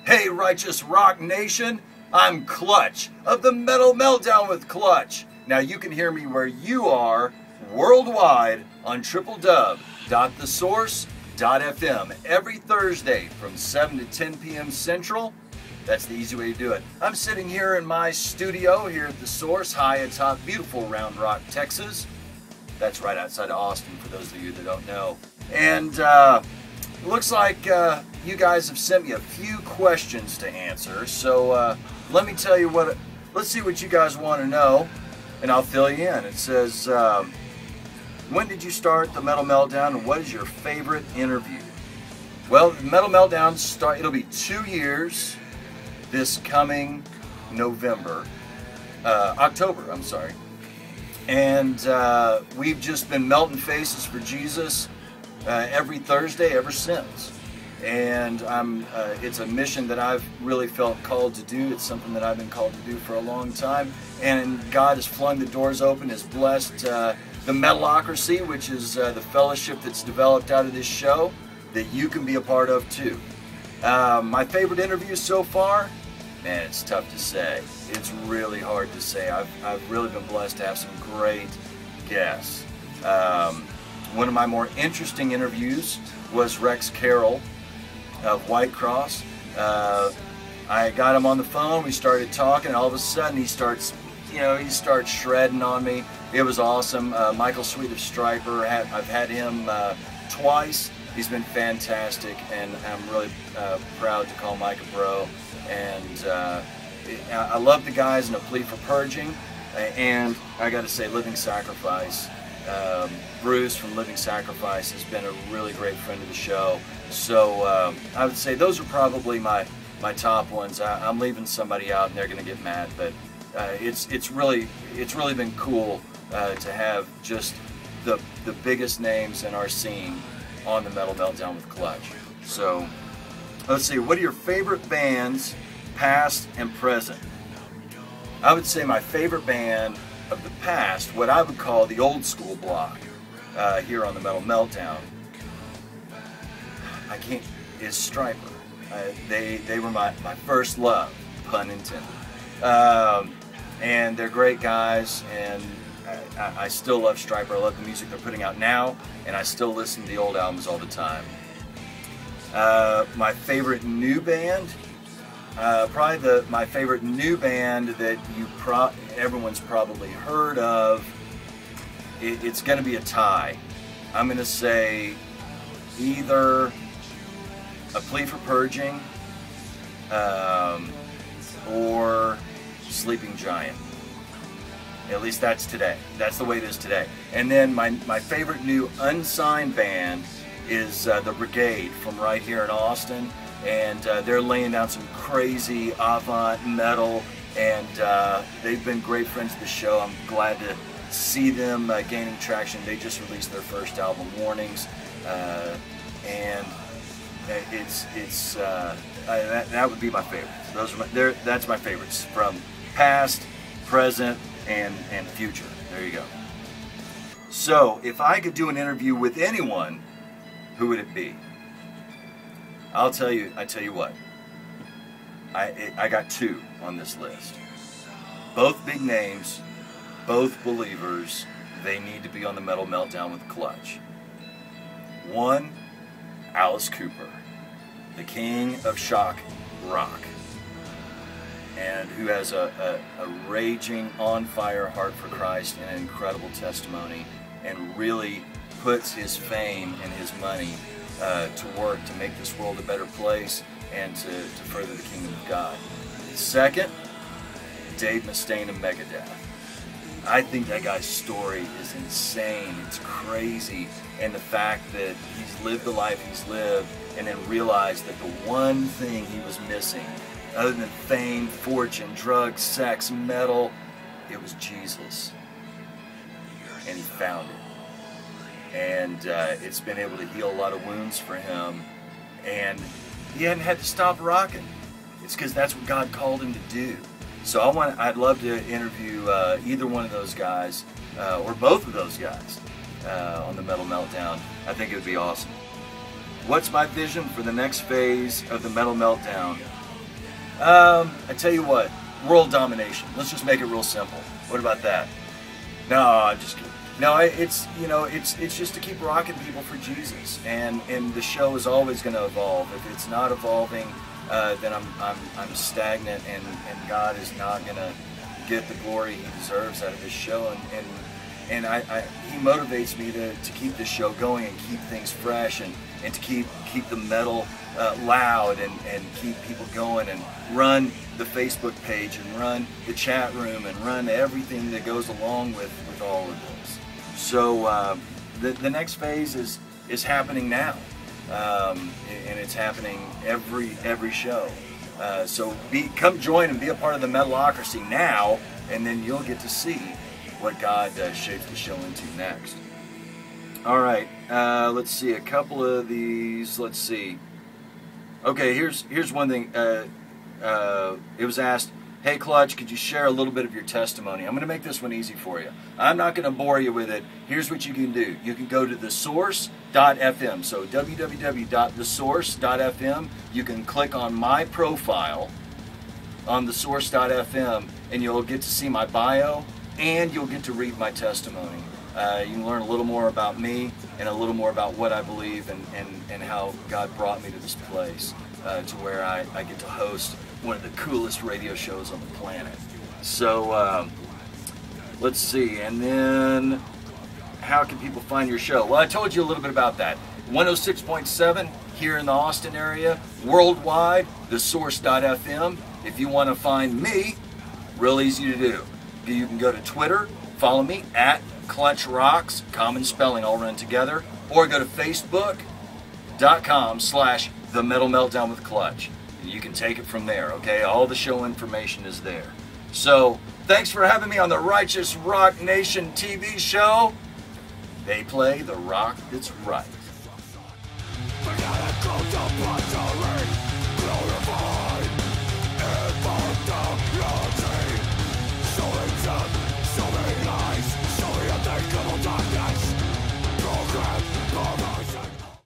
Hey, Righteous Rock Nation, I'm Clutch of the Metal Meltdown with Clutch. Now you can hear me where you are worldwide on www.thesource.fm every Thursday from 7 to 10 p.m. Central. That's the easy way to do it. I'm sitting here in my studio here at The Source, high atop beautiful Round Rock, Texas. That's right outside of Austin, for those of you that don't know. And it looks like you guys have sent me a few questions to answer. So let me tell you let's see what you guys want to know, and I'll fill you in. It says, when did you start the Metal Meltdown, and what is your favorite interview? Well, the Metal Meltdown it'll be 2 years this coming October, I'm sorry. And we've just been melting faces for Jesus every Thursday ever since. And it's a mission that I've really felt called to do. It's something that I've been called to do for a long time. And God has flung the doors open, has blessed the Metalocracy, which is the fellowship that's developed out of this show that you can be a part of too. My favorite interview so far? Man, it's tough to say. It's really hard to say. I've really been blessed to have some great guests. One of my more interesting interviews was Rex Carroll of White Cross. I got him on the phone, we started talking, and all of a sudden he starts shredding on me. It was awesome. Michael Sweet of Striper, I've had him twice. He's been fantastic, and I'm really proud to call Mike a bro. And I love the guys in A Plea for Purging, and I got to say, Living Sacrifice. Bruce from Living Sacrifice has been a really great friend of the show. So I would say those are probably my top ones. I'm leaving somebody out, and they're going to get mad, but it's really been cool to have just the biggest names in our scene on the Metal Meltdown with Clutch. So let's see, what are your favorite bands, past and present? I would say my favorite band of the past, what I would call the old school block here on the Metal Meltdown, is Striper. They were my first love, pun intended. And they're great guys, and I still love Striper. I love the music they're putting out now, and I still listen to the old albums all the time. My favorite new band, my favorite new band that everyone's probably heard of. It's going to be a tie. I'm going to say either A Plea for Purging or Sleeping Giant. At least that's today. That's the way it is today. And then my favorite new unsigned band is The Brigade from right here in Austin. And they're laying down some crazy avant metal, and they've been great friends of the show. I'm glad to see them gaining traction. They just released their first album, Warnings, and that would be my favorites. That's my favorites from past, present, and future. There you go. So if I could do an interview with anyone, who would it be? I tell you what, I got two on this list. Both big names, both believers. They need to be on the Metal Meltdown with Clutch. One, Alice Cooper, the king of shock rock, and who has a raging, on-fire heart for Christ and an incredible testimony, and really puts his fame and his money to work to make this world a better place and to further the kingdom of God. Second, Dave Mustaine of Megadeth. I think that guy's story is insane. It's crazy. And the fact that he's lived the life he's lived and then realized that the one thing he was missing, other than fame, fortune, drugs, sex, metal, it was Jesus. And he found it. And it's been able to heal a lot of wounds for him. And he hadn't had to stop rocking. It's because that's what God called him to do. So I'd love to interview either one of those guys, or both of those guys, on the Metal Meltdown. I think it would be awesome. What's my vision for the next phase of the Metal Meltdown? I tell you what, world domination. Let's just make it real simple. What about that? No, I'm just kidding. No, it's it's just to keep rocking people for Jesus, and the show is always going to evolve. If it's not evolving, then I'm stagnant, and God is not going to get the glory He deserves out of this show, and He motivates me to keep this show going and keep things fresh, and to keep the metal loud, and keep people going, and run the Facebook page, and run the chat room, and run everything that goes along with all of this. So the next phase is happening now, and it's happening every show. So come join and be a part of the Metalocracy now, and then you'll get to see what God shapes the show into next. All right, let's see a couple of these. Let's see. Okay, here's one thing. It was asked, hey Clutch, could you share a little bit of your testimony? I'm going to make this one easy for you. I'm not going to bore you with it. Here's what you can do. You can go to thesource.fm. So www.thesource.fm. You can click on my profile on thesource.fm, and you'll get to see my bio, and you'll get to read my testimony. You can learn a little more about me, and a little more about what I believe, and how God brought me to this place, to where I get to host one of the coolest radio shows on the planet. So let's see, and then how can people find your show? Well, I told you a little bit about that. 106.7 here in the Austin area, worldwide, thesource.fm. If you want to find me, real easy to do. You can go to Twitter, follow me at Clutch Rocks, common spelling all run together, or go to facebook.com/The Metal Meltdown with Clutch. And you can take it from there, okay? All the show information is there. So, thanks for having me on the Righteous Rock Nation TV show. They play the rock that's right.